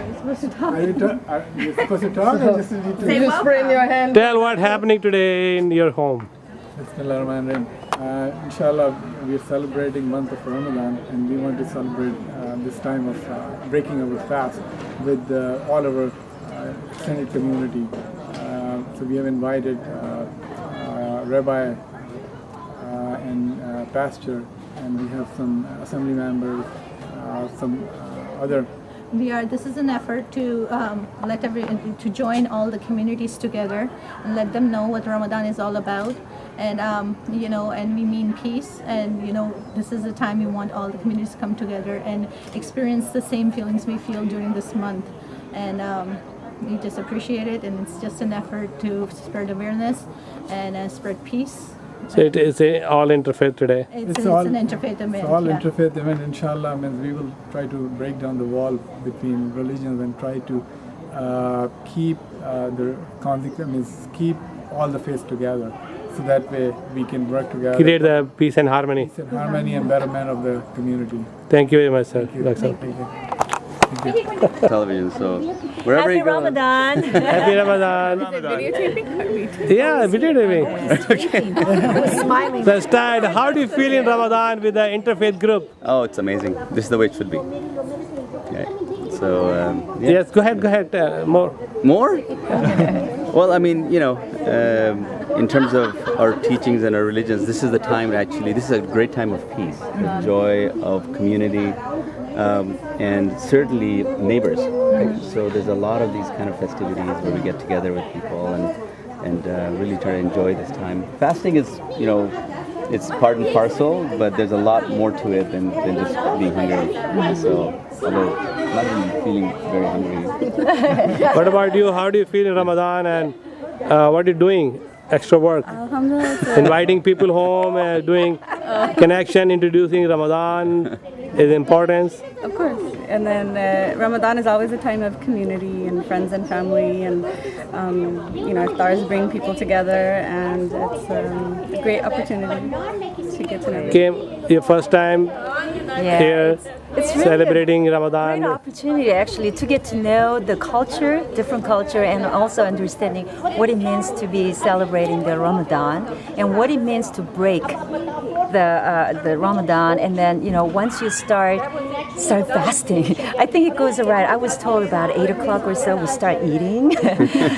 Are you supposed to talk? You're supposed to talk or just need to... Say welcome. Tell what happening today in your home. Bismillahirrahmanirrahim. Inshallah, we are celebrating month of Ramadan, and we want to celebrate this time of breaking our fast with all of our extended community. So we have invited Rabbi and pastor, and we have some assembly members, some other. This is an effort to to join all the communities together and let them know what Ramadan is all about, and and we mean peace, and this is the time we want all the communities to come together and experience the same feelings we feel during this month, and we just appreciate it, and it's just an effort to spread awareness and spread peace. So it is all interfaith today. It's an interfaith event. It's all interfaith event, inshallah. Means we will try to break down the wall between religions and try to keep the conflict, means keep all the faiths together. So that way we can work together. Create the peace and harmony. Peace and harmony and betterment of the community. Thank you very much, sir. Television, so wherever Happy you go. Ramadan. Happy Ramadan. Yeah, videotaping. Smiling. So, Stad, how do you feel in Ramadan with the interfaith group? Oh, it's amazing. This is the way it should be. Yeah. So, yeah. Yes, go ahead. More. More? Well, I mean, in terms of our teachings and our religions, this is the time actually, this is a great time of peace, of joy, of community, and certainly neighbors. Right? So there's a lot of these kind of festivities where we get together with people and really try to enjoy this time. Fasting is, it's part and parcel, but there's a lot more to it than just being hungry. So, although not even feeling very hungry. What about you? How do you feel in Ramadan, and what are you doing? Extra work? Inviting people home, doing connection, introducing Ramadan is importance. Of course. And then Ramadan is always a time of community and friends and family, and iftars bring people together, and it's a great opportunity to get to know them. Came your first time here, it's really celebrating Ramadan. Great opportunity actually to get to know the culture, different culture, and also understanding what it means to be celebrating the Ramadan and what it means to break the Ramadan, and then once you start fasting. I think it goes right. I was told about 8 o'clock or so we start eating.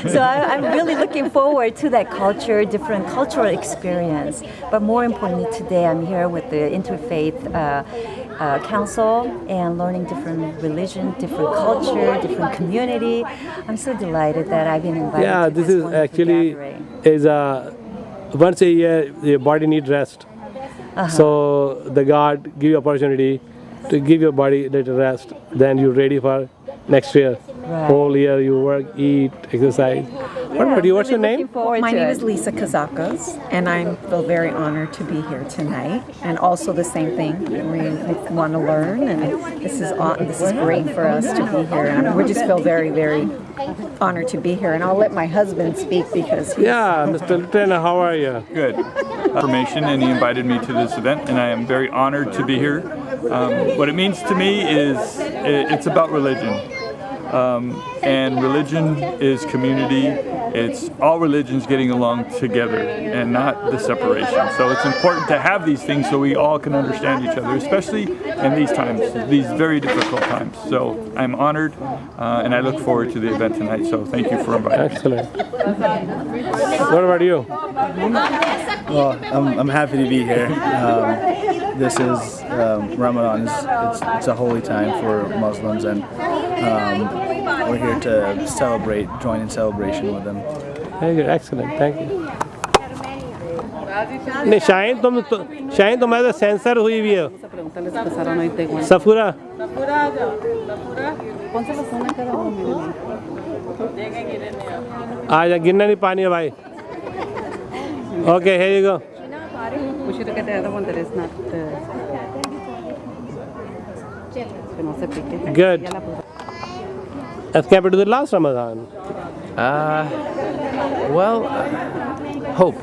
So I'm really looking forward to that culture, different cultural experience. But more importantly, today I'm here with the Interfaith Council and learning different religion, different culture, different community. I'm so delighted that I've been invited. Yeah, to this is actually once a year your body needs rest. So the God give you opportunity to give your body a little rest. Then you're ready for next year. Right. Whole year you work, eat, exercise. What about you? What's your name? My name is Lisa Kazakas, and I feel very honored to be here tonight. And also the same thing, we want to learn, and this is great for us to be here. And we just feel very, very honored to be here. And I'll let my husband speak because Mr. Lieutenant, how are you? Good. Information, and he invited me to this event, and I am very honored to be here. What it means to me is it's about religion. And religion is community. It's all religions getting along together and not the separation. So it's important to have these things so we all can understand each other, especially in these times, these very difficult times. So I'm honored and I look forward to the event tonight. So thank you for inviting me. Excellent. What about you? Well, I'm happy to be here. This is Ramadan. It's a holy time for Muslims, and we're here to celebrate, join in celebration with them. Very good, excellent, thank you. नहीं शायद तुम्हारा sensor हुई भी है सफूरा आ जा गिरना नहीं पानी है भाई okay here you go We should look at the other one that is not good. As compared to the last Ramadan? Well, hope.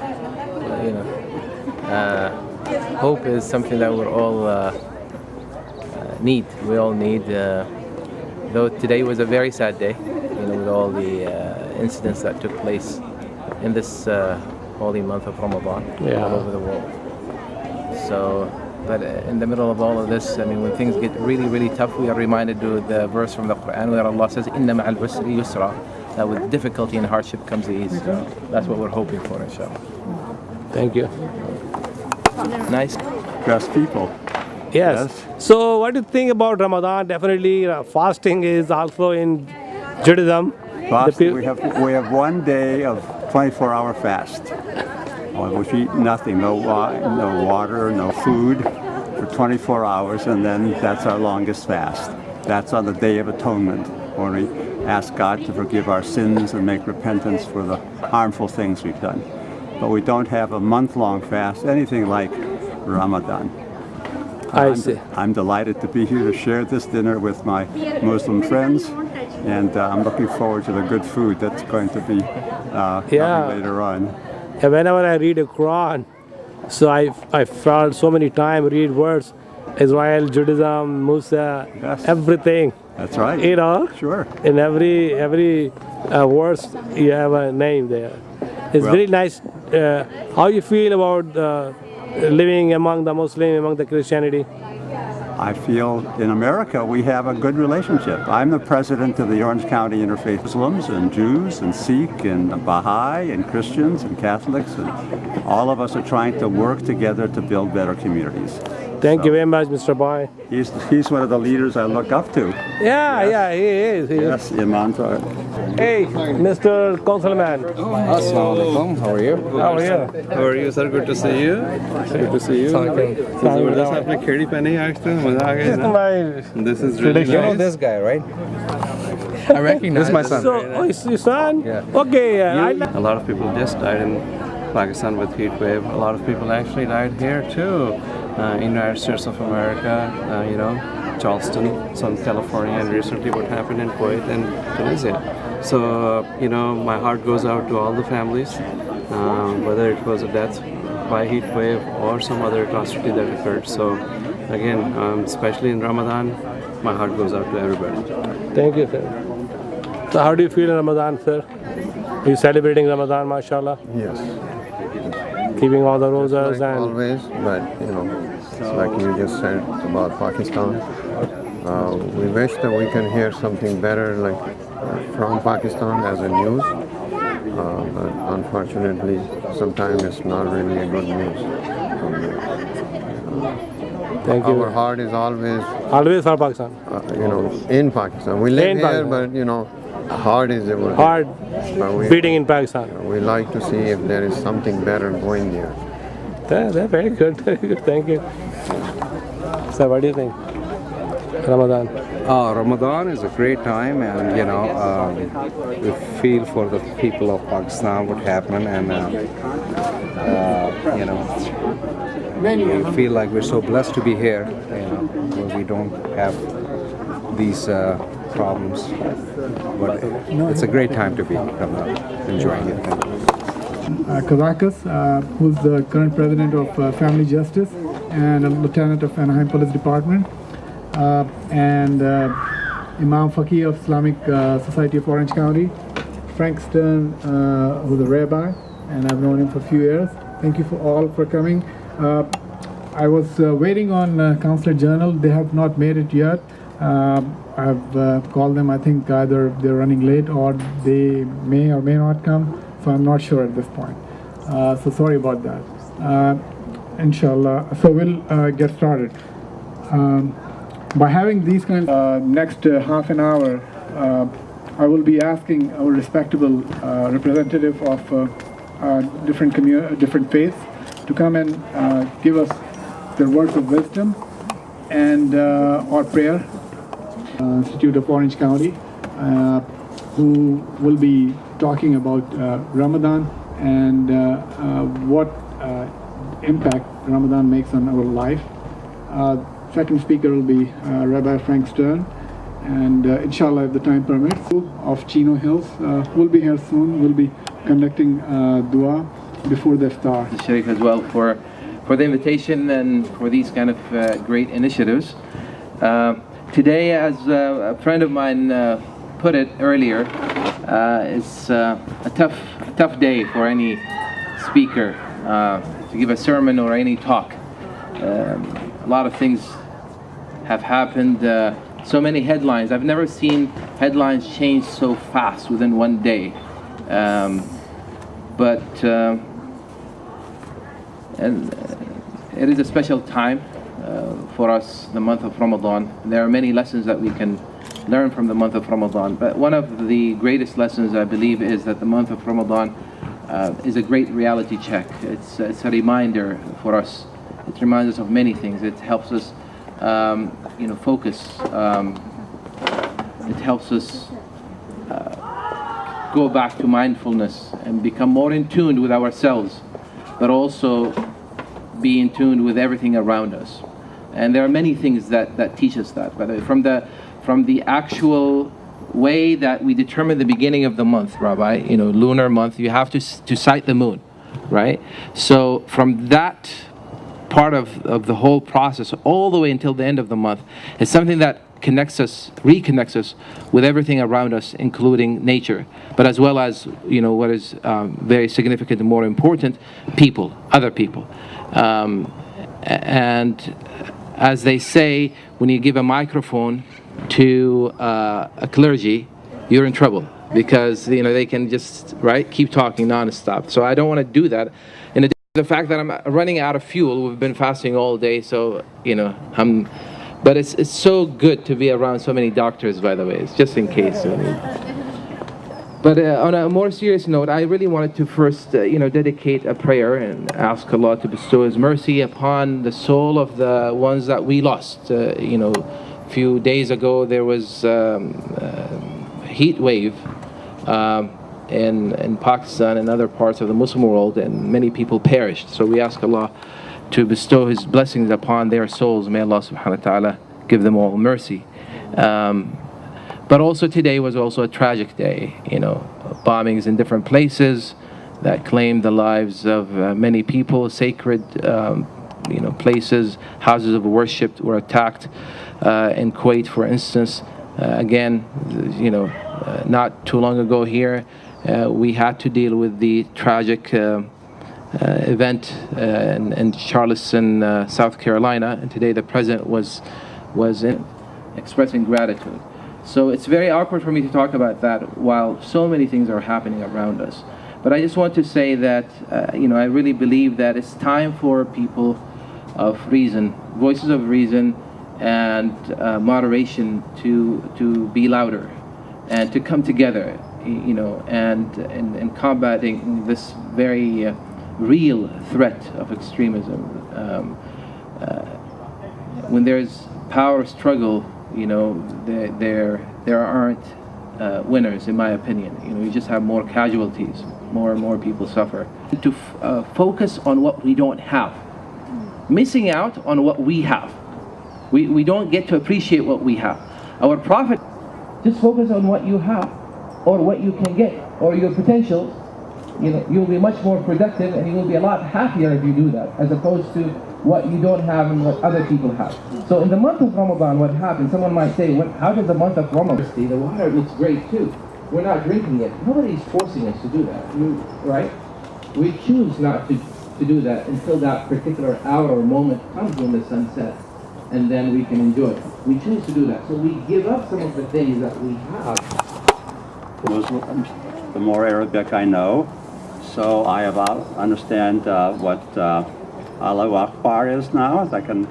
Hope is something that we all need. We all need though today was a very sad day, with all the incidents that took place in this holy month of Ramadan all over the world. So, but in the middle of all of this, when things get really, really tough, we are reminded of the verse from the Quran where Allah says, "Inna ma'al usri yusra," that with difficulty and hardship comes the ease. So that's what we're hoping for, inshallah. Thank you. Nice. Best people. Yes. So what do you think about Ramadan? Definitely fasting is also in Judaism. We have 1 day of 24-hour fast. We eat nothing, no water, no food for 24 hours, and then that's our longest fast. That's on the Day of Atonement, when we ask God to forgive our sins and make repentance for the harmful things we've done. But we don't have a month-long fast, anything like Ramadan. I see. I'm delighted to be here to share this dinner with my Muslim friends, and I'm looking forward to the good food that's going to be coming later on. Whenever I read a Quran, so I felt so many times read words, Israel, Judaism, Musa, everything. That's right. Sure. In every verse you have a name there. It's very nice. How you feel about living among the Muslim, among the Christianity? I feel in America we have a good relationship. I'm the president of the Orange County Interfaith Muslims and Jews and Sikh and Baha'i and Christians and Catholics, and all of us are trying to work together to build better communities. Thank you very much, Mr. Boy. He's one of the leaders I look up to. Yeah, he is. Yes, Imam. Hey, Mr. Councilman. Assalamu alaikum. How are you? How are you? How are you, sir? Good to see you. Good to see you. जबरदस्त आपने खेड़ी पहनी आज तो मजा आ गया. This is really nice. You know this guy, right? I recognize. This is my son. So, it's your son? Yeah. Okay. A lot of people just died in Pakistan with heat wave. A lot of people actually died here too. In United States of America, Charleston, Southern California, and recently what happened in Kuwait and Tunisia. So, my heart goes out to all the families, whether it was a death by heat wave or some other atrocity that occurred. So, again, especially in Ramadan, my heart goes out to everybody. Thank you, sir. So, how do you feel in Ramadan, sir? Are you celebrating Ramadan, mashallah? Yes. Keeping all the rosas like and... always, but like you just said about Pakistan, we wish that we can hear something better from Pakistan as a news, but unfortunately sometimes it's not really a good news. Thank you. Our heart is always for Pakistan. In Pakistan. We live here, but heart is heart beating in Pakistan. We like to see if there is something better going there. They're very good. Thank you. So, what do you think? Ramadan. Ramadan is a great time, and we feel for the people of Pakistan what happened, and we feel like we're so blessed to be here, where we don't have these problems. But it's a great time to be enjoying it. Kazakis, who's the current president of Family Justice and a lieutenant of Anaheim Police Department, and Imam Faqih of Islamic Society of Orange County, Frank Stern, who's a rabbi, and I've known him for a few years. Thank you all for coming. I was waiting on Consulate Journal. They have not made it yet. I've called them. I think either they're running late or they may or may not come. So I'm not sure at this point. So sorry about that. Inshallah. So we'll get started. By having these kinds of next half an hour, I will be asking our respectable representative of different faiths to come and give us their words of wisdom and or prayer. Institute of Orange County, who will be talking about Ramadan and what impact Ramadan makes on our life. Second speaker will be Rabbi Frank Stern, and inshallah, if the time permits, of Chino Hills will be here soon. We'll be conducting dua before the iftar. Sharif as well for the invitation and for these kind of great initiatives. Today, as a friend of mine put it earlier, it's a tough day for any speaker to give a sermon or any talk. A lot of things have happened. So many headlines. I've never seen headlines change so fast within one day. And it is a special time for us, the month of Ramadan. There are many lessons that we can learn from the month of Ramadan, but one of the greatest lessons, I believe, is that the month of Ramadan is a great reality check. It's a reminder for us. It reminds us of many things. It helps us focus. It helps us go back to mindfulness and become more in tune with ourselves, but also be in tune with everything around us. And there are many things that teach us that. By the way, from the actual way that we determine the beginning of the month, Rabbi, lunar month, you have to sight the moon, right? So from that part of the whole process all the way until the end of the month is something that reconnects us with everything around us, including nature, but as well as what is very significant and more important, people, other people. And as they say, when you give a microphone to a clergy, you're in trouble, because they can just keep talking non-stop. So I don't want to do that. In addition to the fact that I'm running out of fuel, we've been fasting all day, so but it's so good to be around so many doctors, by the way. It's just in case. But on a more serious note, I really wanted to first, dedicate a prayer and ask Allah to bestow His mercy upon the soul of the ones that we lost. A few days ago there was a heat wave in Pakistan and other parts of the Muslim world, and many people perished. So we ask Allah to bestow His blessings upon their souls. May Allah subhanahu wa ta'ala give them all mercy. But also today was also a tragic day, bombings in different places that claimed the lives of many people. Sacred, places, houses of worship were attacked in Kuwait, for instance. Again, not too long ago here, we had to deal with the tragic event in Charleston, South Carolina, and today the president was expressing gratitude. So it's very awkward for me to talk about that while so many things are happening around us. But I just want to say that, I really believe that it's time for people of reason, voices of reason and moderation to be louder and to come together, and in combating this very real threat of extremism. When there's power struggle, there aren't winners, in my opinion. You just have more casualties, more and more people suffer. To focus on what we don't have, missing out on what we have. We don't get to appreciate what we have. Our Prophet, just focus on what you have, or what you can get, or your potential. You'll be much more productive, and you'll be a lot happier if you do that, as opposed to what you don't have and what other people have. So in the month of Ramadan, what happens? Someone might say, how does the month of Ramadan? The water looks great too. We're not drinking it. Nobody's forcing us to do that, right? We choose not to do that until that particular hour or moment comes when the sun sets, and then we can enjoy it. We choose to do that. So we give up some of the things that we have. Muslims, the more Arabic I know, so I understand what Allahu Akbar is now. I can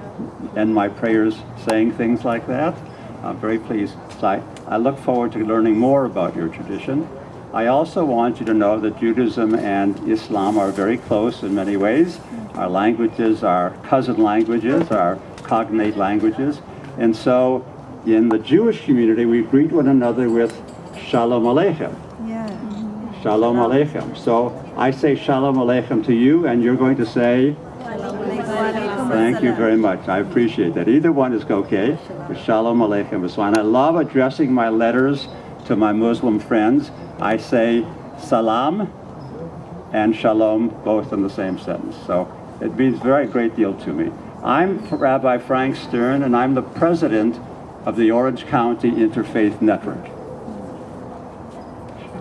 end my prayers saying things like that. I'm very pleased. So I look forward to learning more about your tradition. I also want you to know that Judaism and Islam are very close in many ways. Our languages are cousin languages, are cognate languages. And so in the Jewish community, we greet one another with Shalom Aleichem. Shalom Aleichem. So I say Shalom Aleichem to you, and you're going to say, thank you very much. I appreciate that. Either one is okay. Shalom Aleichem is fine. I love addressing my letters to my Muslim friends. I say Salam and Shalom both in the same sentence. So it means a very great deal to me. I'm Rabbi Frank Stern, and I'm the president of the Orange County Interfaith Network.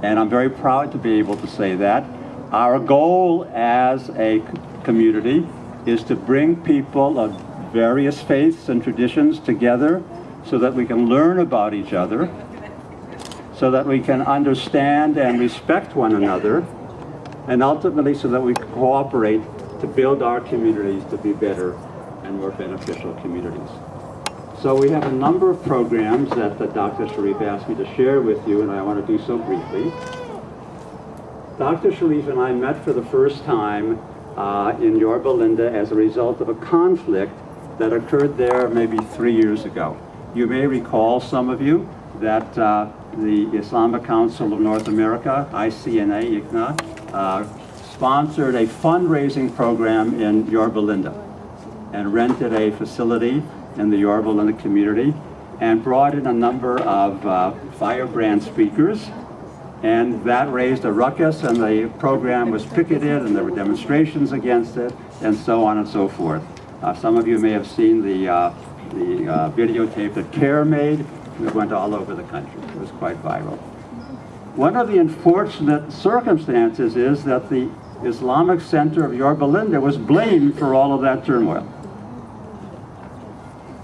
And I'm very proud to be able to say that. Our goal as a community is to bring people of various faiths and traditions together so that we can learn about each other, so that we can understand and respect one another, and ultimately so that we can cooperate to build our communities to be better and more beneficial communities. So we have a number of programs that Dr. Sharif asked me to share with you, and I want to do so briefly. Dr. Sharif and I met for the first time in Yorba Linda as a result of a conflict that occurred there maybe 3 years ago. You may recall, some of you, that the Islamic Council of North America, ICNA, ICNA, sponsored a fundraising program in Yorba Linda and rented a facility in the Yorba Linda community and brought in a number of firebrand speakers, and that raised a ruckus, and the program was picketed and there were demonstrations against it and so on and so forth. Some of you may have seen the videotape that CARE made. It went all over the country. It was quite viral. One of the unfortunate circumstances is that the Islamic Center of Yorba Linda was blamed for all of that turmoil.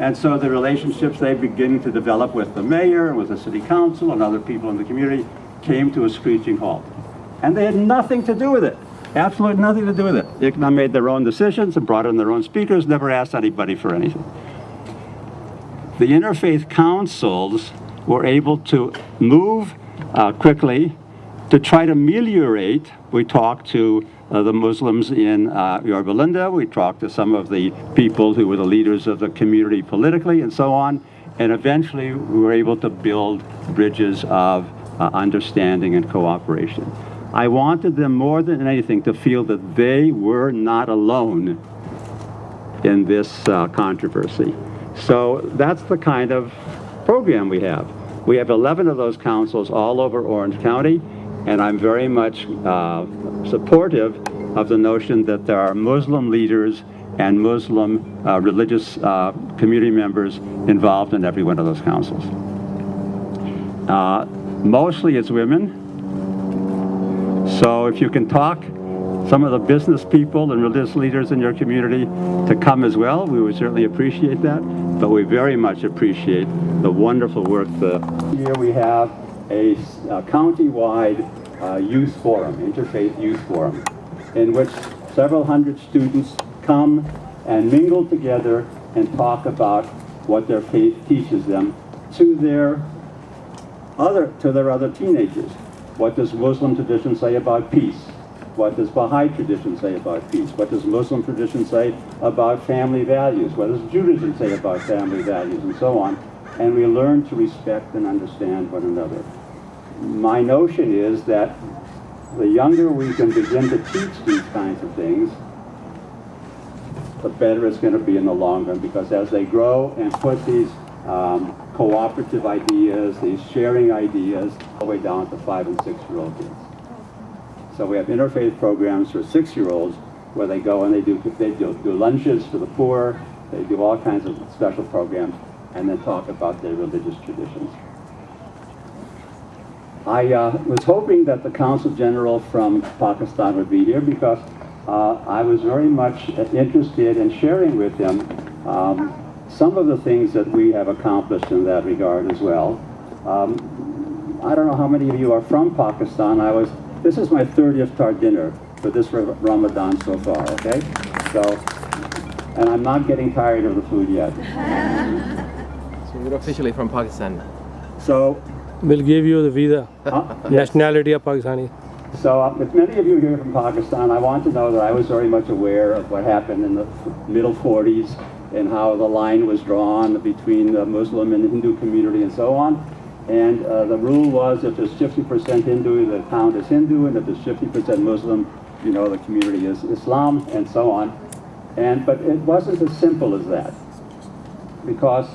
And so the relationships they begin to develop with the mayor and with the city council and other people in the community came to a screeching halt. And they had nothing to do with it. Absolutely nothing to do with it. ICNA made their own decisions and brought in their own speakers, never asked anybody for anything. The interfaith councils were able to move quickly to try to ameliorate. We talked to the Muslims in Yorba Linda. We talked to some of the people who were the leaders of the community politically and so on. And eventually we were able to build bridges of understanding and cooperation. I wanted them more than anything to feel that they were not alone in this controversy. So that's the kind of program we have. We have 11 of those councils all over Orange County, and I'm very much supportive of the notion that there are Muslim leaders and Muslim religious community members involved in every one of those councils. Mostly it's women. So if you can talk some of the business people and religious leaders in your community to come as well, we would certainly appreciate that. But we very much appreciate the wonderful work. Here we have a county-wide youth forum, interfaith youth forum, in which several hundred students come and mingle together and talk about what their faith teaches them to their other teenagers. What does Muslim tradition say about peace? What does Baha'i tradition say about peace? What does Muslim tradition say about family values? What does Judaism say about family values, and so on? And we learn to respect and understand one another. My notion is that the younger we can begin to teach these kinds of things, the better it's going to be in the long run, because as they grow and put these cooperative ideas, these sharing ideas, all the way down to 5- and 6-year-old kids. So we have interfaith programs for 6-year-olds where they go and they do lunches for the poor, they do all kinds of special programs, and then talk about their religious traditions. I was hoping that the Consul General from Pakistan would be here because I was very much interested in sharing with him some of the things that we have accomplished in that regard as well. I don't know how many of you are from Pakistan. This is my 30th iftar dinner for this Ramadan so far, okay? So, and I'm not getting tired of the food yet. So you're officially from Pakistan. So, we'll give you the visa, nationality of Pakistani. So if many of you here from Pakistan, I want to know that I was very much aware of what happened in the middle 40s and how the line was drawn between the Muslim and Hindu community and so on. And the rule was if there's 50% Hindu, the town is Hindu, and if there's 50% Muslim, you know, the community is Islam, and so on. But it wasn't as simple as that, because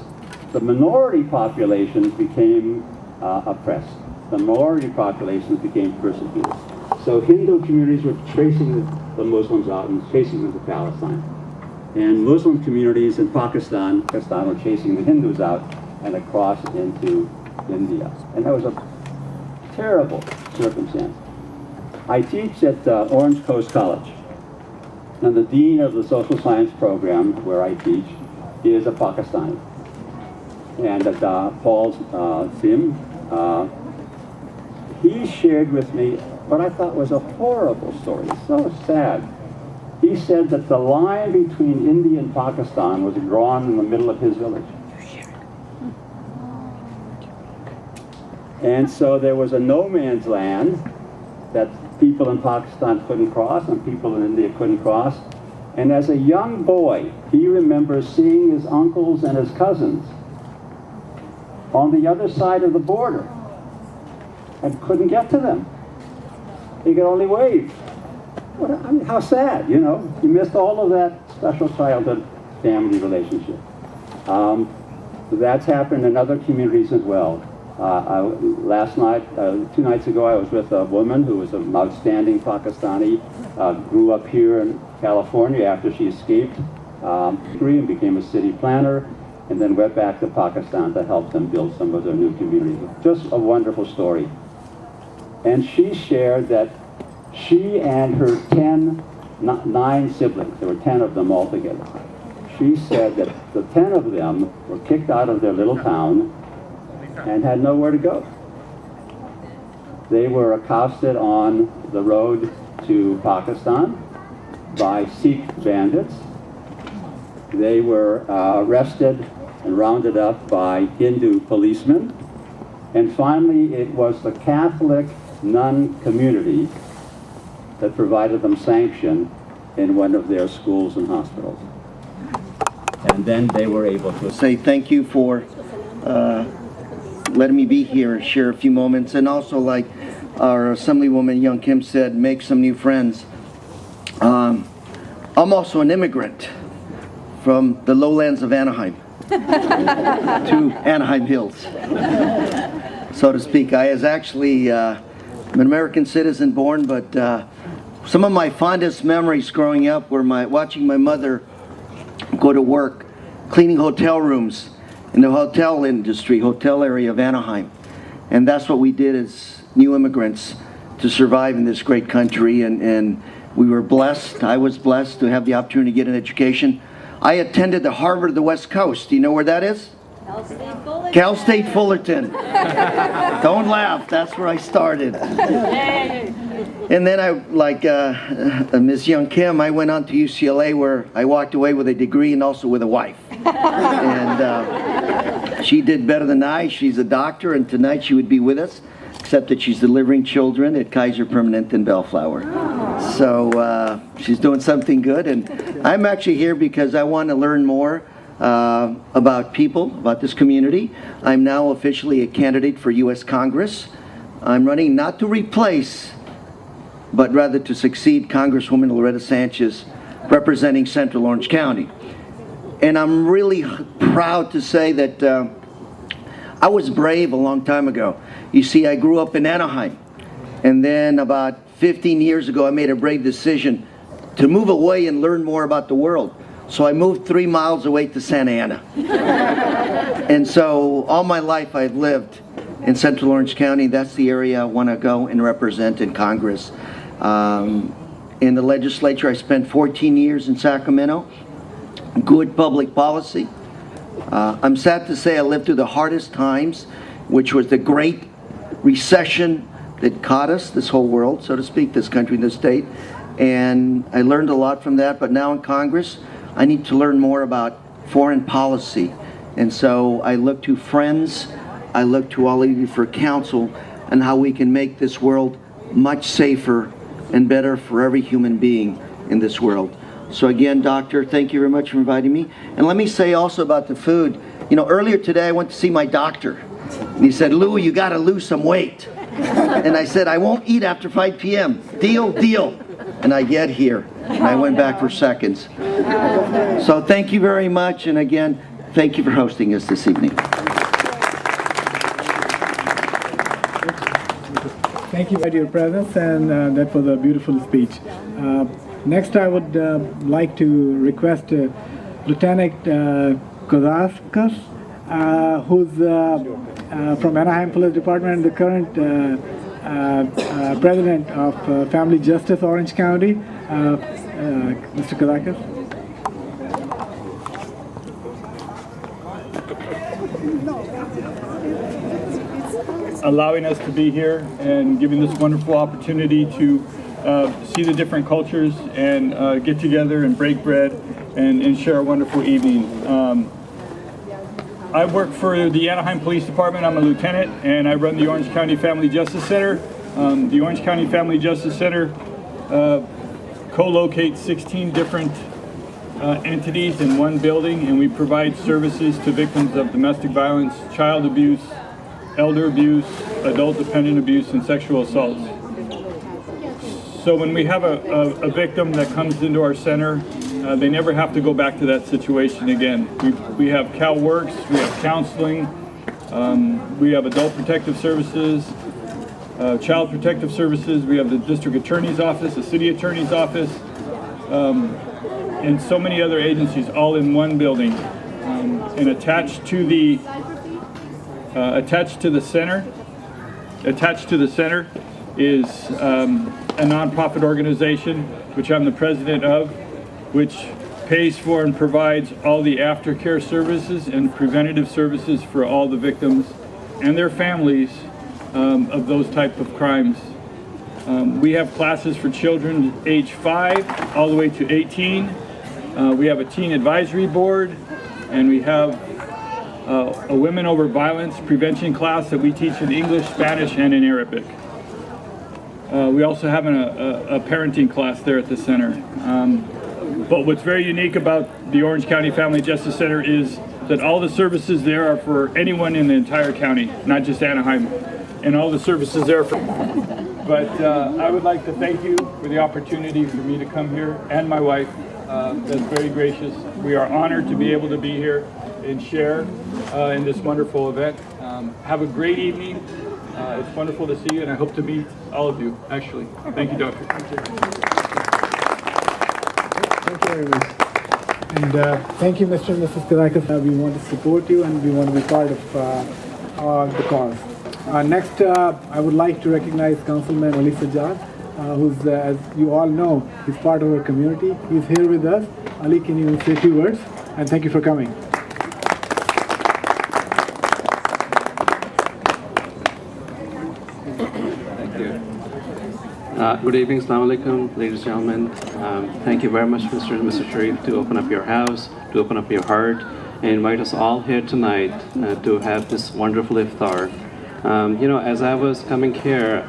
the minority populations became oppressed. The minority populations became persecuted. So Hindu communities were chasing the Muslims out and chasing them to Palestine. And Muslim communities in Pakistan were chasing the Hindus out and across into India. And that was a terrible circumstance. I teach at Orange Coast College, and the dean of the social science program where I teach is a Pakistani. And Paul Sim, he shared with me what I thought was a horrible story, so sad. He said that the line between India and Pakistan was drawn in the middle of his village. And so there was a no man's land that people in Pakistan couldn't cross and people in India couldn't cross. And as a young boy, he remembers seeing his uncles and his cousins on the other side of the border and couldn't get to them. He could only wave. I mean, how sad, you know? You missed all of that special childhood family relationship. That's happened in other communities as well. Last night, 2 nights ago, I was with a woman who was an outstanding Pakistani, grew up here in California after she escaped and became a city planner, and then went back to Pakistan to help them build some of their new communities. Just a wonderful story. And she shared that she and her 9 siblings, there were 10 of them altogether, she said that the 10 of them were kicked out of their little town and had nowhere to go. They were accosted on the road to Pakistan by Sikh bandits. They were arrested and rounded up by Hindu policemen. And finally, it was the Catholic nun community that provided them sanction in one of their schools and hospitals. And then they were able to say thank you for letting me be here and share a few moments, and also, like our Assemblywoman Young Kim said, make some new friends. I'm also an immigrant from the lowlands of Anaheim to Anaheim Hills, so to speak. I was actually I'm an American citizen born, but some of my fondest memories growing up were watching my mother go to work cleaning hotel rooms in the hotel industry, hotel area of Anaheim. And that's what we did as new immigrants to survive in this great country. And we were blessed, I was blessed to have the opportunity to get an education. I attended the Harvard of the West Coast. Do you know where that is? Cal State Fullerton. Cal State Fullerton. Don't laugh, that's where I started. And then I, like Ms. Young Kim, I went on to UCLA, where I walked away with a degree and also with a wife. And she did better than I. She's a doctor, and tonight she would be with us, except that she's delivering children at Kaiser Permanente in Bellflower. So she's doing something good, and I'm actually here because I want to learn more about people, about this community. I'm now officially a candidate for U.S. Congress. I'm running not to replace, but rather to succeed Congresswoman Loretta Sanchez, representing Central Orange County. And I'm really proud to say that I was brave a long time ago. You see, I grew up in Anaheim, and then about 15 years ago I made a brave decision to move away and learn more about the world. So I moved 3 miles away to Santa Ana. And so all my life I've lived in Central Orange County. That's the area I want to go and represent in Congress. In the legislature, I spent 14 years in Sacramento. Good public policy. I'm sad to say I lived through the hardest times, which was the Great Recession that caught us, this whole world, so to speak, this country and this state. And I learned a lot from that, but now in Congress, I need to learn more about foreign policy. And so I look to friends, I look to all of you for counsel on how we can make this world much safer and better for every human being in this world. So again, Doctor, thank you very much for inviting me. And let me say also about the food. You know, earlier today I went to see my doctor. And he said, Lou, you got to lose some weight. And I said, I won't eat after 5 p.m. Deal, deal. And I get here, and I went back for seconds. So thank you very much. And again, thank you for hosting us this evening. Thank you for your presence, and that was a beautiful speech. Next, I would like to request Lieutenant Kozaskas who's from Anaheim Police Department and the current president of Family Justice Orange County, Mr. Kazakis. Allowing us to be here and giving this wonderful opportunity to see the different cultures and get together and break bread and share a wonderful evening. I work for the Anaheim Police Department. I'm a lieutenant, and I run the Orange County Family Justice Center. The Orange County Family Justice Center co-locates 16 different entities in one building, and we provide services to victims of domestic violence, child abuse, elder abuse, adult dependent abuse, and sexual assaults. So when we have a victim that comes into our center, they never have to go back to that situation again. We have CalWorks, we have counseling, we have adult protective services, child protective services, we have the district attorney's office, the city attorney's office, and so many other agencies all in one building. And attached to the center is a nonprofit organization, which I'm the president of, which pays for and provides all the aftercare services and preventative services for all the victims and their families of those type of crimes. We have classes for children age 5 all the way to 18. We have a teen advisory board, and we have a women over violence prevention class that we teach in English, Spanish, and in Arabic. We also have a parenting class there at the center. But what's very unique about the Orange County Family Justice Center is that all the services there are for anyone in the entire county, not just Anaheim. And all the services there for... But I would like to thank you for the opportunity for me to come here, and my wife. That's very gracious. We are honored to be able to be here and share in this wonderful event. Have a great evening. It's wonderful to see you, and I hope to meet all of you, actually. Thank you, Doctor. Thank you very much. And thank you, Mr. and Mrs. Kazakis. We want to support you, and we want to be part of the cause. Next, I would like to recognize Councilman Ali Sajjad, who's, as you all know, he's part of our community. He's here with us. Ali, can you say a few words? And thank you for coming. Good evening, Assalamu alaikum, ladies and gentlemen. Thank you very much, Mr. and Mrs. Sharif, to open up your house, to open up your heart, and invite us all here tonight to have this wonderful iftar. You know, as I was coming here,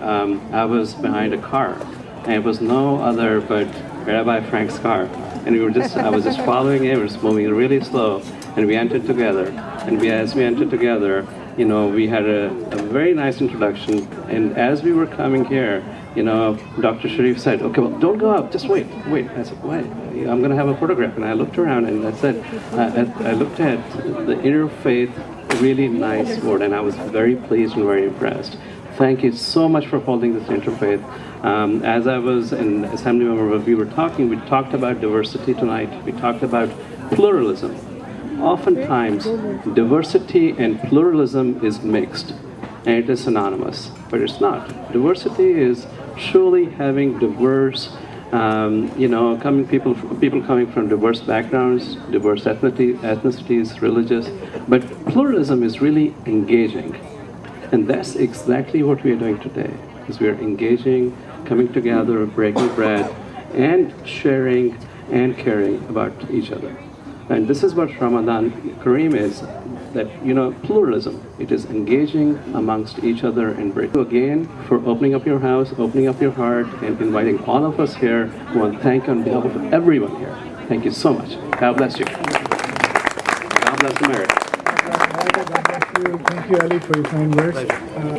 I was behind a car, and it was no other but Rabbi Frank's car. And I was just following it, it was moving really slow, and we entered together. And as we entered together, you know, we had a very nice introduction, and as we were coming here, you know, Dr. Sharif said, okay, well, don't go up, just wait. I said, wait, I'm going to have a photograph. And I looked around and I said, I looked at the Interfaith, really nice word, and I was very pleased and very impressed. Thank you so much for holding this Interfaith. As I was an assembly member, we talked about diversity tonight. We talked about pluralism. Oftentimes, diversity and pluralism is mixed, and it is synonymous, but it's not. Diversity is truly having diverse, you know, people coming from diverse backgrounds, diverse ethnicities, religious, but pluralism is really engaging. And that's exactly what we are doing today, is we are engaging, coming together, breaking bread, and sharing and caring about each other. And this is what Ramadan Kareem is, that, you know, pluralism. It is engaging amongst each other and breaking. Again, for opening up your house, opening up your heart, and inviting all of us here. I want to thank you on behalf of everyone here. Thank you so much. God bless you. God bless America. Thank you, Ali, for your kind words.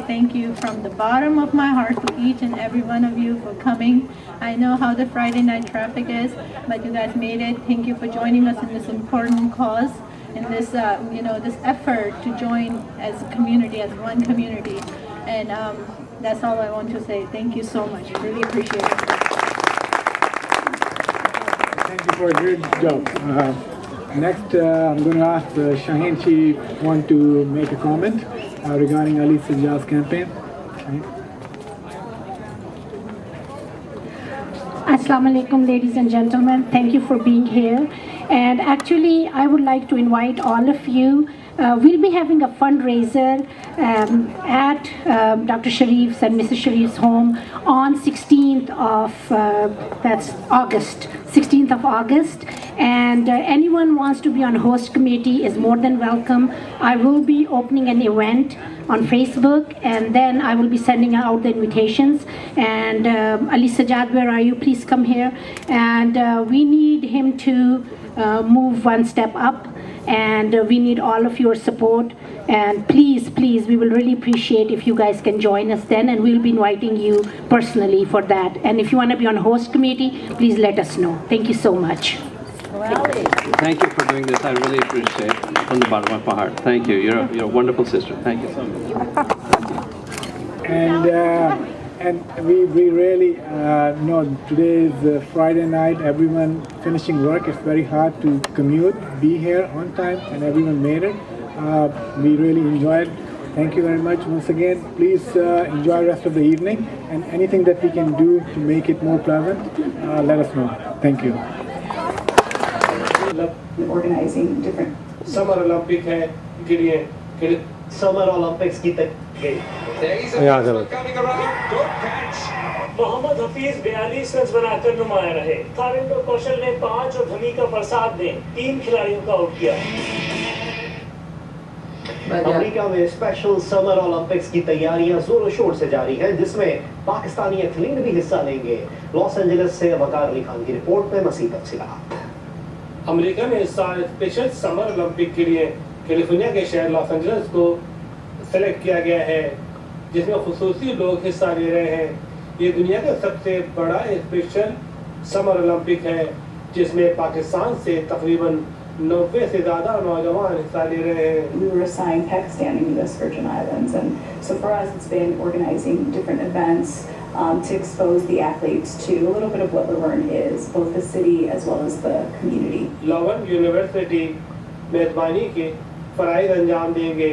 Thank you from the bottom of my heart to each and every one of you for coming. I know how the Friday night traffic is, but you guys made it. Thank you for joining us in this important cause, in this, you know, this effort to join as a community, as one community. And that's all I want to say. Thank you so much. Really appreciate it. Thank you for a great job. Next, I'm going to ask Shaheen. She want to make a comment regarding Ali Sajjad's campaign. Assalamu alaikum, ladies and gentlemen. Thank you for being here. And actually, I would like to invite all of you. We'll be having a fundraiser at Dr. Sharif's and Mrs. Sharif's home on 16th of that's August. 16th of August. And anyone wants to be on host committee is more than welcome. I will be opening an event on Facebook, and then I will be sending out the invitations. And Ali Sajjad, where are you? Please come here. And we need him to move one step up, and we need all of your support. And please, please, we will really appreciate if you guys can join us then, and we'll be inviting you personally for that. And if you want to be on host committee, please let us know. Thank you so much. Thank you for doing this. I really appreciate it from the bottom of my heart. Thank you. You're a wonderful sister. Thank you so much. And we really know today is Friday night. Everyone finishing work. It's very hard to commute, be here on time, and everyone made it. We really enjoyed. Thank you very much once again. Please enjoy the rest of the evening, and anything that we can do to make it more pleasant, let us know. Thank you. Organizing different Summer Olympic है के लिए Summer Olympics की तक गई। Mohammad Hafeez 42 run बनाकर नुमाया रहे। कारिंदर कौशल ने 5 और धोनी का प्रसाद ने 3 खिलाड़ियों का आउट किया। अमेरिका में स्पेशल समर ओलंपिक्स की तैयारियां जोरों शोर से जारी हैं, जिसमें पाकिस्तानी एथलीट भी हिस्सा लेंगे। लॉस एंजलिस से वकार अली खान की रिपोर्ट में मसीह तफसीलात। अमेरिका ने इस साल स्पेशल समर ओलंपिक के लिए कैलिफोर्निया के शहर लॉस एंजलिस को सेलेक्ट किया गया है, जिसमें खुसूसी लोग हिस्सा ले रहे हैं। ये दुनिया का सबसे बड़ा स्पेशल समर ओलंपिक है, जिसमें पाकिस्तान से तकरीबन 90 से ज़्यादा नौजवान हिस्सा ले रहे हैं। We were assigned Pakistan and U.S. Virgin Islands, and so for us it's been organizing different events to expose the athletes to a little bit of what Laverne is, both the city as well as the community. लवन university मेजबानी के फ़राइज़ अंजाम देंगे,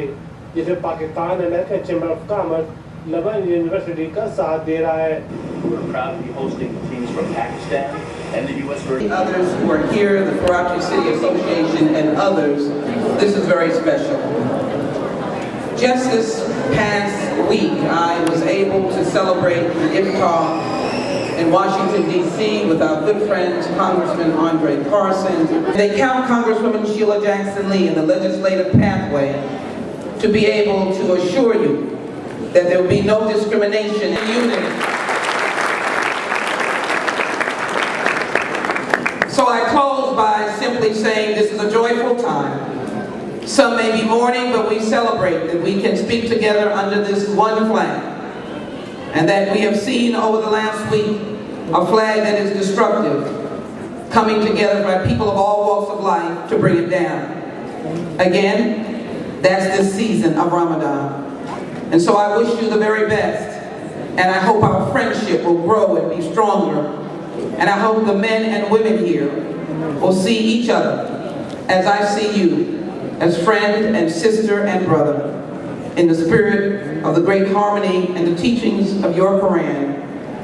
जिसे Pakistan American chamber of commerce लवन university का साथ दे रहा है। We're proud to be hosting teams from Pakistan and the U.S. Virgin Others who are here, the Karachi City Association and others, this is very special. Just this past week, I was able to celebrate the iftar in Washington, D.C. with our good friend, Congressman Andre Parsons. They count Congresswoman Sheila Jackson Lee in the legislative pathway to be able to assure you that there will be no discrimination in unity. So I close by simply saying this is a joyful time. Some may be mourning, but we celebrate that we can speak together under this one flag. And that we have seen over the last week a flag that is destructive, coming together by people of all walks of life to bring it down. Again, that's this season of Ramadan. And so I wish you the very best. And I hope our friendship will grow and be stronger. And I hope the men and women here will see each other as I see you, as friend and sister and brother, in the spirit of the great harmony and the teachings of your Quran,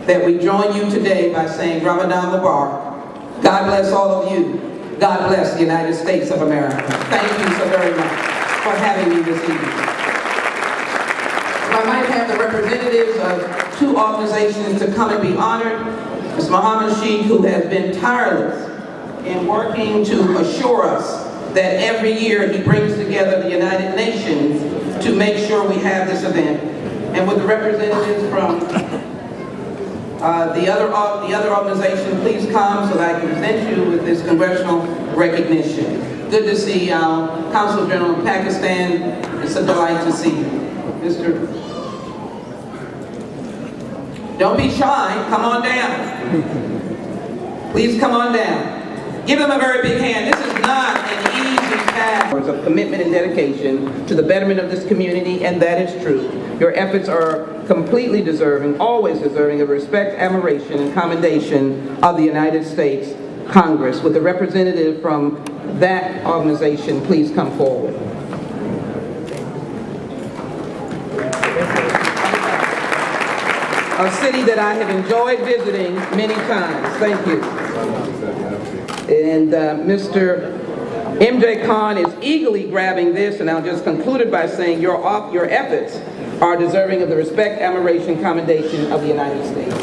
that we join you today by saying Ramadan Mubarak. God bless all of you. God bless the United States of America. Thank you so very much for having me this evening. If I might have the representatives of 2 organizations to come and be honored. Mr. Mohammed Sheikh, who has been tireless in working to assure us that every year he brings together the United Nations to make sure we have this event. And with the representatives from the other organization, please come so that I can present you with this congressional recognition. Good to see Consul General of Pakistan. It's a delight to see you. Don't be shy, come on down. Please come on down. Give them a very big hand. This is not an easy task. Of commitment and dedication to the betterment of this community, and that is true. Your efforts are completely deserving, always deserving of respect, admiration, and commendation of the United States Congress. With the representative from that organization please come forward? A city that I have enjoyed visiting many times. Thank you. And Mr. MJ Khan is eagerly grabbing this, and I'll just conclude it by saying your efforts are deserving of the respect, admiration, commendation of the United States.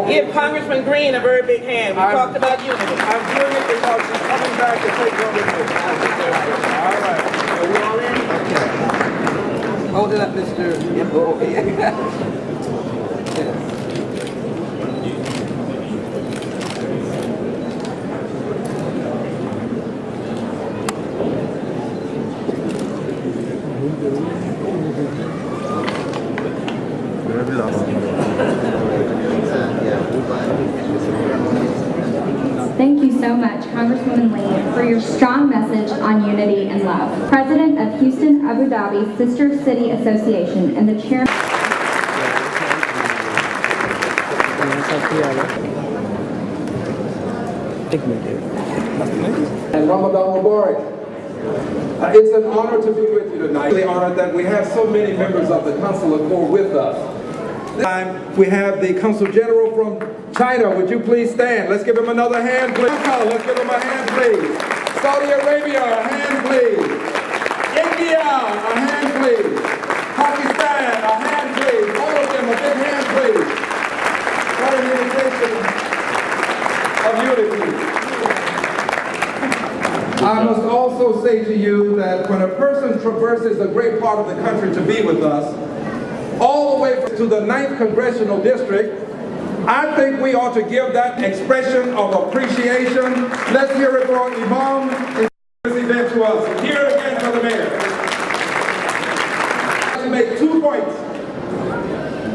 Give Congressman Green a very big hand. We talked about unity. I'm doing it because he's coming back to take over this. All right. Are we all in? Okay. Hold it up, Mr. Thank you so much, Congresswoman Lee, for your strong message on unity and love. President of Houston Abu Dhabi Sister City Association and the chairman. And Ramadan Mubarak. It's an honor to be with you tonight. Really honored that we have so many members of the Council of Corps with us. This time we have the Consul General from China. Would you please stand? Let's give him another hand, please. Let's give him a hand, please. Saudi Arabia, a hand, please. India, a hand, please. Pakistan, a hand, please. All of them, a big hand, please. What an indication of unity. I must also say to you that when a person traverses a great part of the country to be with us, all the way to the 9th Congressional District, I think we ought to give that expression of appreciation. Let's hear it for Imam in this event to us. Hear it again for the mayor. I'd like to make 2 points.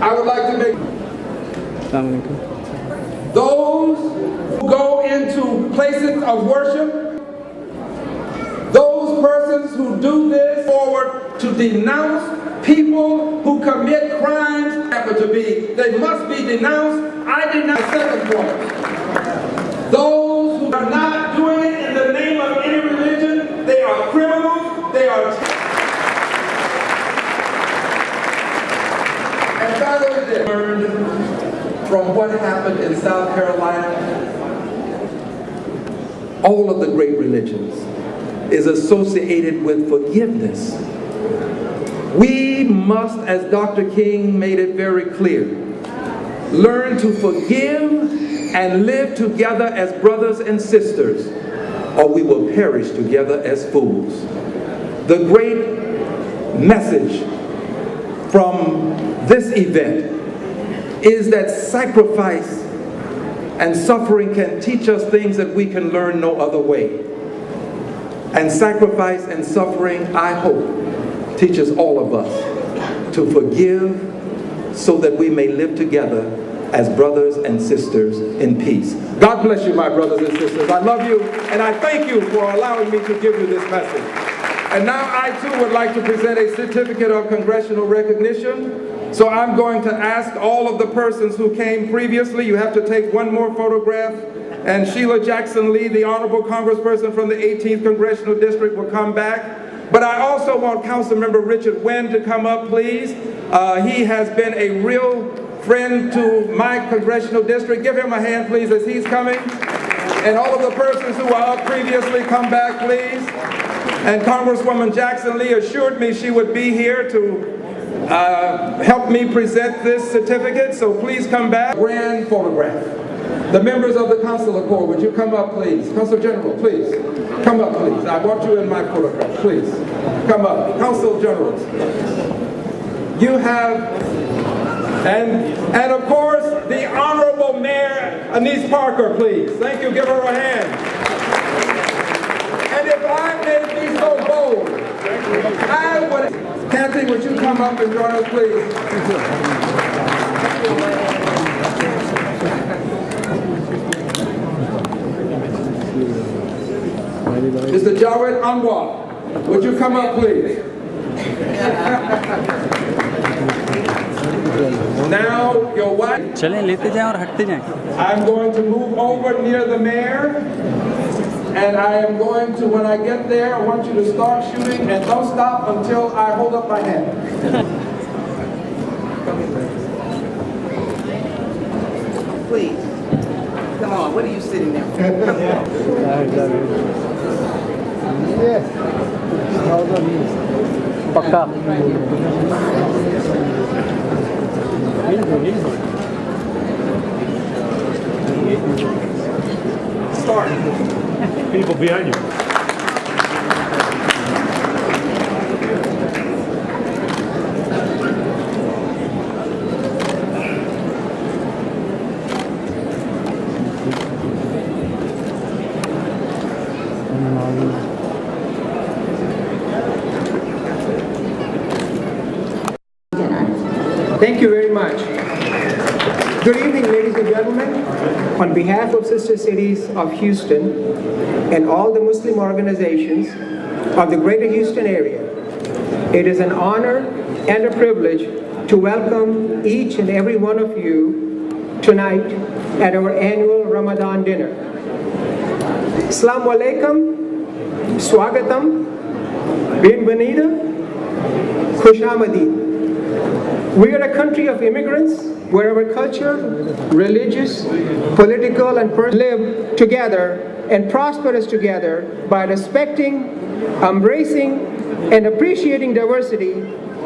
I would like to make those who go into places of worship, those persons who do this forward to denounce people who commit crimes happen to be. They must be denounced. I denounce. Second point. Those who are not doing it in the name of any religion, they are criminals. They are. And finally, they learned from what happened in South Carolina. All of the great religions is associated with forgiveness. We must, as Dr. King made it very clear, learn to forgive and live together as brothers and sisters, or we will perish together as fools. The great message from this event is that sacrifice and suffering can teach us things that we can learn no other way. And sacrifice and suffering, I hope, teaches all of us to forgive so that we may live together as brothers and sisters in peace. God bless you, my brothers and sisters. I love you, and I thank you for allowing me to give you this message. And now I too would like to present a certificate of congressional recognition. So I'm going to ask all of the persons who came previously, you have to take one more photograph, and Sheila Jackson Lee, the honorable congressperson from the 18th Congressional District, will come back. But I also want Councilmember Richard Wynn to come up, please. He has been a real friend to my congressional district. Give him a hand, please, as he's coming. And all of the persons who are up previously, come back, please. And Congresswoman Jackson Lee assured me she would be here to help me present this certificate, so please come back. Grand photograph. The members of the Council of Corps, would you come up, please? Consul General, please. Come up, please. I want you in my photograph, please. Come up. Consul Generals. You have, and of course, the Honorable Mayor Anise Parker, please. Thank you. Give her a hand. And if I may be so bold, I would, Kathy Dancing, would you come up and join us, please? Mr. Jawed Anwar, would you come up, please? Now, your wife. चलें लेते जाएं और हटते जाएं. I'm going to move over near the mayor, and I am going to, when I get there, I want you to start shooting, and don't stop until I hold up my hand. Please, come on, what are you sitting there for? Yes. Pakka. Start. People behind you. Thank you very much. Good evening, ladies and gentlemen. On behalf of Sister Cities of Houston and all the Muslim organizations of the greater Houston area, it is an honor and a privilege to welcome each and every one of you tonight at our annual Ramadan dinner. Assalamu alaikum, swagatam, bienvenida, khush amadeen. We are a country of immigrants where our culture, religious, political, and personal live together and prosperous together by respecting, embracing, and appreciating diversity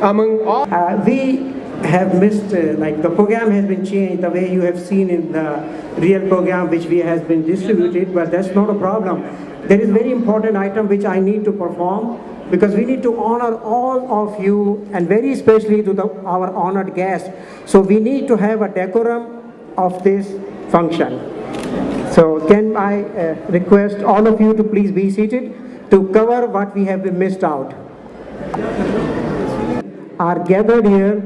among all. We have missed, like the program has been changed, the way you have seen in the real program which has been distributed, but that's not a problem. There is a very important item which I need to perform, because we need to honor all of you, and very especially to our honored guests. So we need to have a decorum of this function. So can I request all of you to please be seated to cover what we have missed out. Are gathered here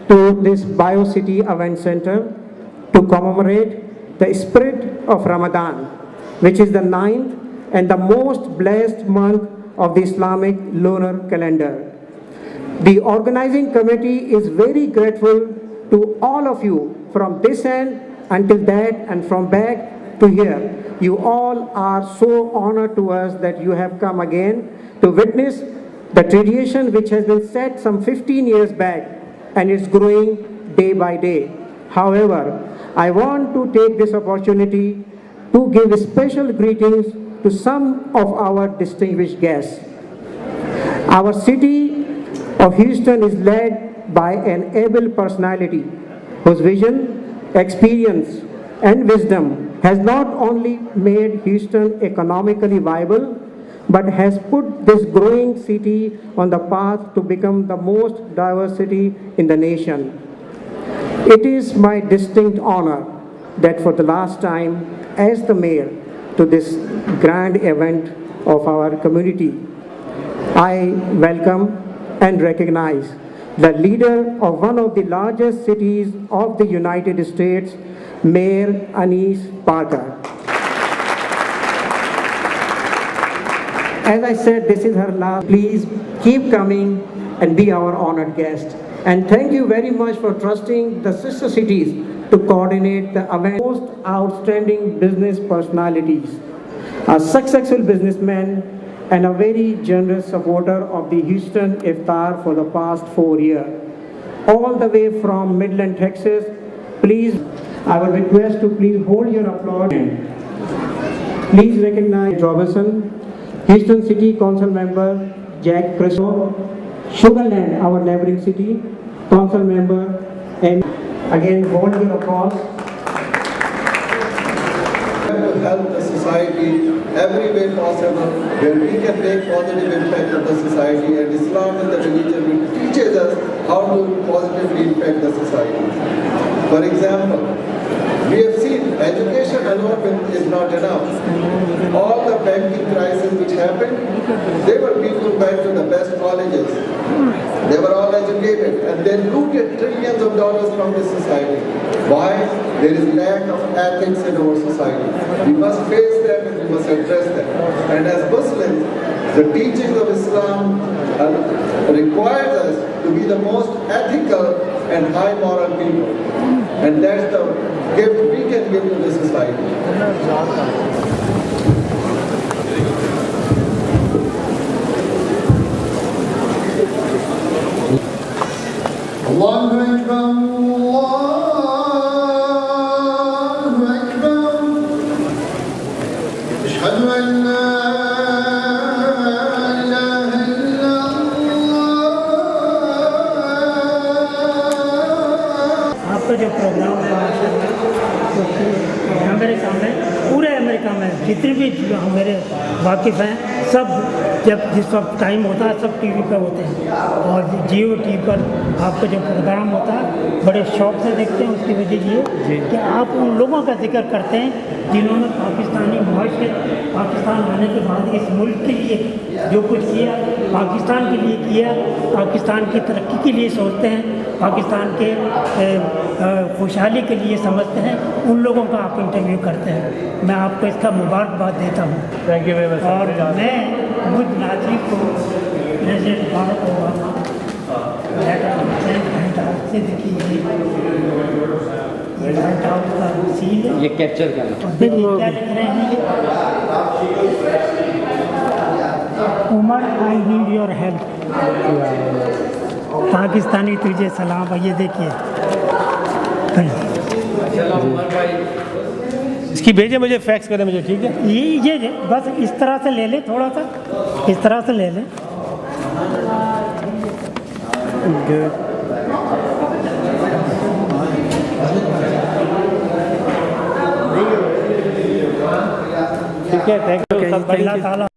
to this BioCity Event Center to commemorate the spirit of Ramadan, which is the 9th and the most blessed month of the Islamic lunar calendar. The organizing committee is very grateful to all of you from this end until that and from back to here. You all are so honored to us that you have come again to witness the tradition which has been set some 15 years back and it's growing day by day. However, I want to take this opportunity to give special greetings to some of our distinguished guests. Our city of Houston is led by an able personality whose vision, experience, and wisdom has not only made Houston economically viable, but has put this growing city on the path to become the most diverse city in the nation. It is my distinct honor that for the last time, as the mayor to this grand event of our community, I welcome and recognize the leader of one of the largest cities of the United States, Mayor Annise Parker. As I said, this is her last. Please keep coming and be our honored guest. And thank you very much for trusting the sister cities to coordinate the event. Most outstanding business personalities, a successful businessman, and a very generous supporter of the Houston Iftar for the past 4 years. All the way from Midland, Texas. Please, I will request to please hold your applause. Please recognize Robinson, Houston City Council Member Jack Cristo, Sugarland, our neighboring city, Council Member, and again hold your applause. To help the society every way possible, where we can make positive impact on the society, and Islam is the religion which teaches us how to positively impact the society. For example, we have seen education alone is not enough. All the banking crisis which happened, they were people who went to the best colleges. They were all educated and they looted trillions of dollars from this society. Why? There is lack of ethics in our society. We must face them and we must address them. And as Muslims, the teachings of Islam requires us to be the most ethical and high moral people. And that's the gift we can give to the society. Allahu Akbar, Allahu Akbar. Ashhadu an la ilaha illallah. आपका जो programme था America में, पूरे America में जितने भी जो मेरे वाकिफ़ हैं, सब जब जिस वक्त टाइम होता है सब टीवी पर होते हैं और जियो टीवी पर आपका जो प्रोग्राम होता है बड़े शौक से देखते हैं। उसकी वजह ये कि आप उन लोगों का जिक्र करते हैं जिन्होंने पाकिस्तानी मुआशरे पाकिस्तान आने के बाद इस मुल्क के लिए जो कुछ किया, पाकिस्तान के लिए किया, पाकिस्तान की तरक्की के लिए सोचते हैं, पाकिस्तान के खुशहाली के लिए समझते हैं, उन लोगों का आप इंटरव्यू करते हैं। मैं आपको इसका मुबारकबाद देता हूँ। Thank you very much. और मैं मुझ नाज़रीन को प्रेसिडेंट भारत ओबामा से देखिए ये वाइट हाउस का सीन है, ये कैप्चर करना। क्या लिख रहे हैं ये? Umar, I need your help. Pakistani तुझे सलाम। ये देखिए इसकी भेजे मुझे, फैक्स करें मुझे, ठीक है? ये बस इस तरह से ले ले, थोड़ा सा इस तरह से ले ले। ठीक है, थैंक यू। अल्लाह ताला